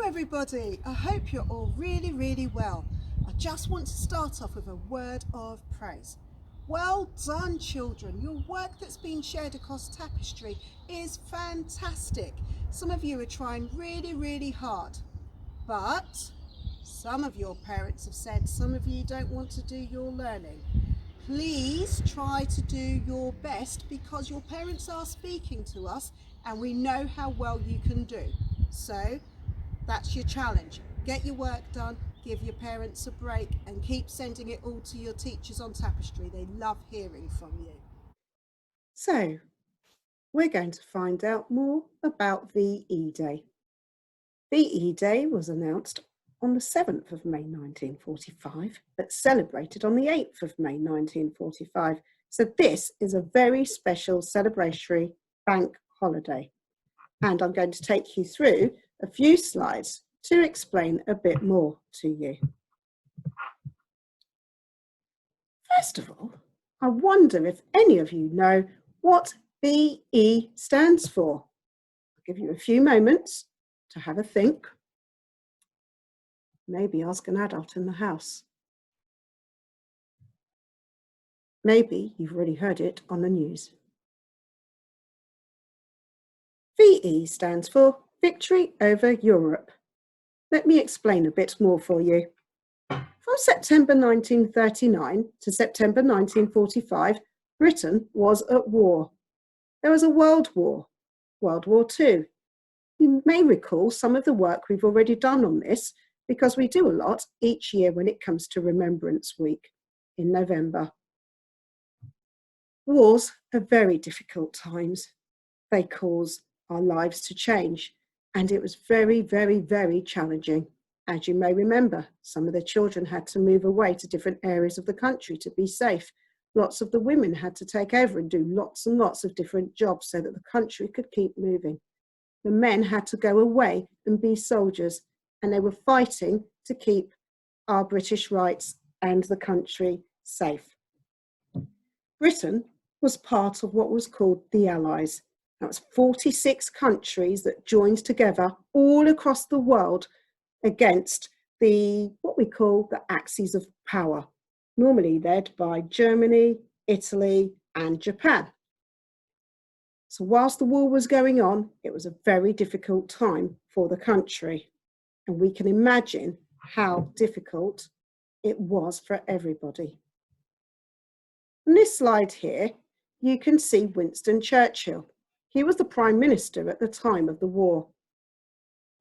everybody, I hope you're all really well. I just want to start off with a word of praise. Well done, children. Your work that's been shared across Tapestry is fantastic. Some of you are trying really hard, but some of your parents have said some of you don't want to do your learning. Please try to do your best because your parents are speaking to us and we know how well you can do. So that's your challenge. Get your work done, give your parents a break, and keep sending it all to your teachers on Tapestry. They love hearing from you. So, we're going to find out more about VE Day. VE Day was announced on the 7th of May 1945, but celebrated on the 8th of May 1945. So this is a very special celebratory bank holiday. And I'm going to take you through a few slides to explain a bit more to you. First of all, I wonder if any of you know what VE stands for. I'll give you a few moments to have a think. Maybe ask an adult in the house. Maybe you've already heard it on the news. VE stands for Victory over Europe. Let me explain a bit more for you. From September 1939 to September 1945, Britain was at war. There was a World War, World War II. You may recall some of the work we've already done on this because we do a lot each year when it comes to Remembrance Week in November. Wars are very difficult times. They cause our lives to change, and it was very challenging. As you may remember, some of the children had to move away to different areas of the country to be safe. Lots of the women had to take over and do lots and lots of different jobs so that the country could keep moving. The men had to go away and be soldiers, and they were fighting to keep our British rights and the country safe. Britain was part of what was called the Allies. That was 46 countries that joined together all across the world against what we call the axes of power, normally led by Germany, Italy, and Japan. So whilst the war was going on, it was a very difficult time for the country. And we can imagine how difficult it was for everybody. On this slide here, you can see Winston Churchill. He was the Prime Minister at the time of the war.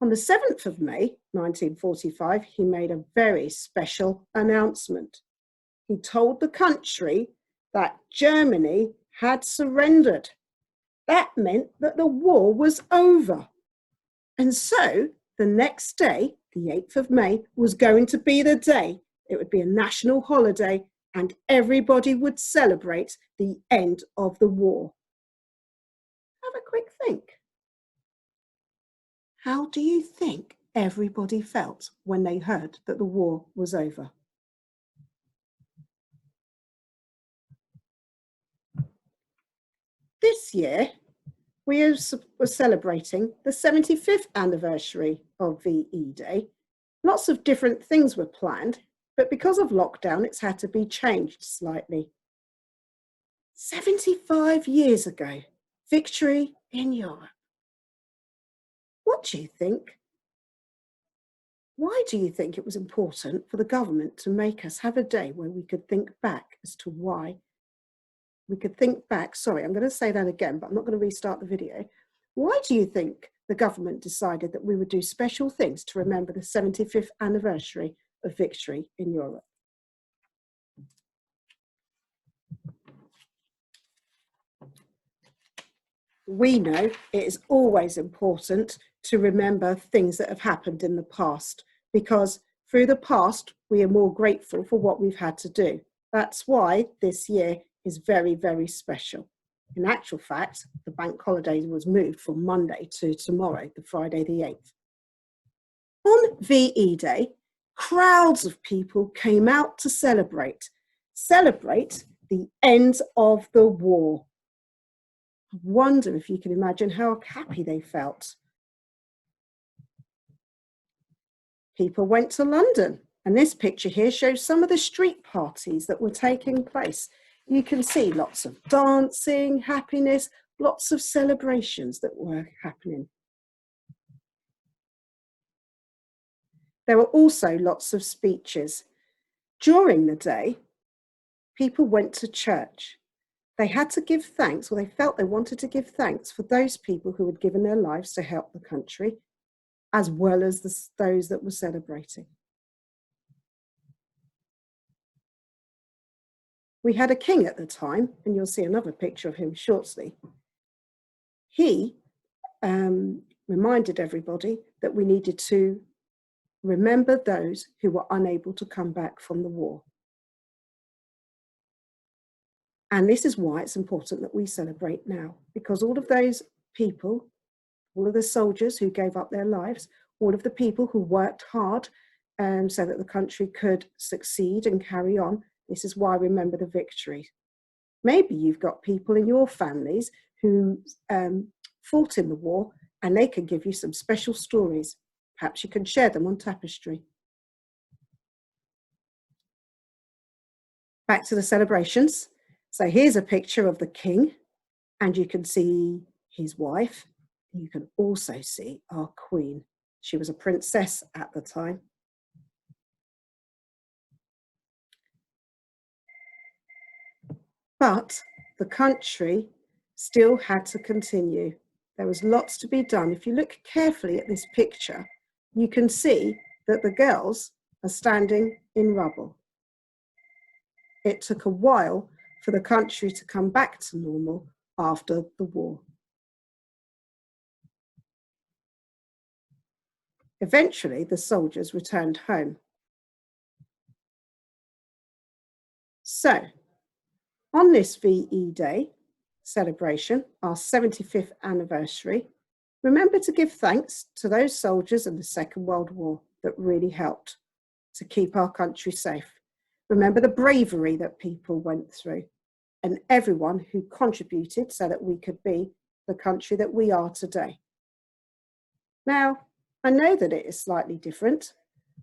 On the 7th of May 1945, he made a very special announcement. He told the country that Germany had surrendered. That meant that the war was over. And so the next day, the 8th of May, was going to be the day. It would be a national holiday and everybody would celebrate the end of the war. Have a quick think. How do you think everybody felt when they heard that the war was over? This year, we were celebrating the 75th anniversary of VE Day. Lots of different things were planned, but because of lockdown, it's had to be changed slightly. 75 years ago, victory in Europe. What do you think? Why do you think it was important for the government to make us have a day where we could think back as to why? We could think back, sorry, I'm going to say that again, but I'm not going to restart the video. Why do you think the government decided that we would do special things to remember the 75th anniversary of victory in Europe? We know it is always important to remember things that have happened in the past, because through the past, we are more grateful for what we've had to do. That's why this year is very special. In actual fact, the bank holiday was moved from Monday to tomorrow, the Friday the 8th. On VE Day, crowds of people came out to celebrate the end of the war. I wonder if you can imagine how happy they felt. People went to London, and this picture here shows some of the street parties that were taking place. You can see lots of dancing, happiness, lots of celebrations that were happening. There were also lots of speeches. During the day, people went to church. They had to give thanks, or they felt they wanted to give thanks for those people who had given their lives to help the country, as well as those that were celebrating. We had a king at the time, and you'll see another picture of him shortly. He reminded everybody that we needed to remember those who were unable to come back from the war. And this is why it's important that we celebrate now, because all of those people, all of the soldiers who gave up their lives, all of the people who worked hard so that the country could succeed and carry on, this is why we remember the victory. Maybe you've got people in your families who fought in the war, and they can give you some special stories. Perhaps you can share them on tapestry. Back to the celebrations. So here's a picture of the king, and you can see his wife. You can also see our queen. She was a princess at the time. But the country still had to continue. There was lots to be done. If you look carefully at this picture, you can see that the girls are standing in rubble. It took a while for the country to come back to normal after the war. Eventually, the soldiers returned home. So, on this VE Day celebration, our 75th anniversary, remember to give thanks to those soldiers in the Second World War that really helped to keep our country safe. Remember the bravery that people went through and everyone who contributed so that we could be the country that we are today. Now, I know that it is slightly different,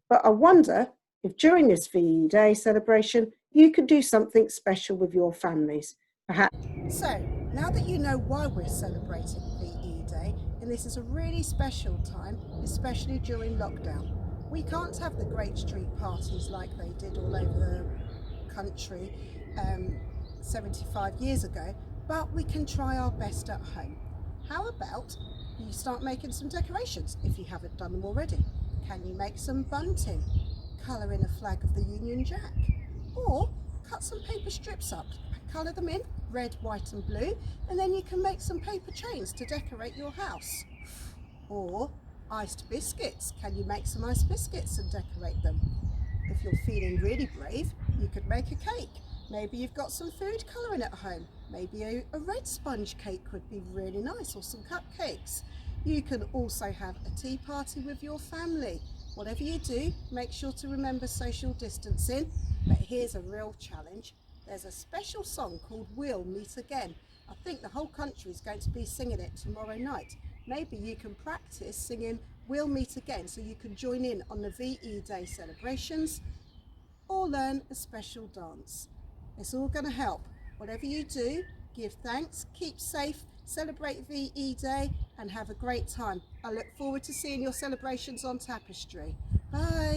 but I wonder if during this VE Day celebration, you could do something special with your families, perhaps. So, now that you know why we're celebrating VE Day, and this is a really special time, especially during lockdown. We can't have the great street parties like they did all over the country 75 years ago, but we can try our best at home. How about you start making some decorations if you haven't done them already? Can you make some bunting, colour in a flag of the Union Jack, or cut some paper strips up, colour them in red, white and blue, and then you can make some paper chains to decorate your house. Or iced biscuits. Can you make some iced biscuits and decorate them? If you're feeling really brave, you could make a cake. Maybe you've got some food colouring at home. Maybe a red sponge cake would be really nice, or some cupcakes. You can also have a tea party with your family. Whatever you do, make sure to remember social distancing. But here's a real challenge. There's a special song called We'll Meet Again. I think the whole country is going to be singing it tomorrow night. Maybe you can practice singing We'll Meet Again so you can join in on the VE Day celebrations or learn a special dance. It's all going to help. Whatever you do, give thanks, keep safe, celebrate VE Day and have a great time. I look forward to seeing your celebrations on tapestry. Bye.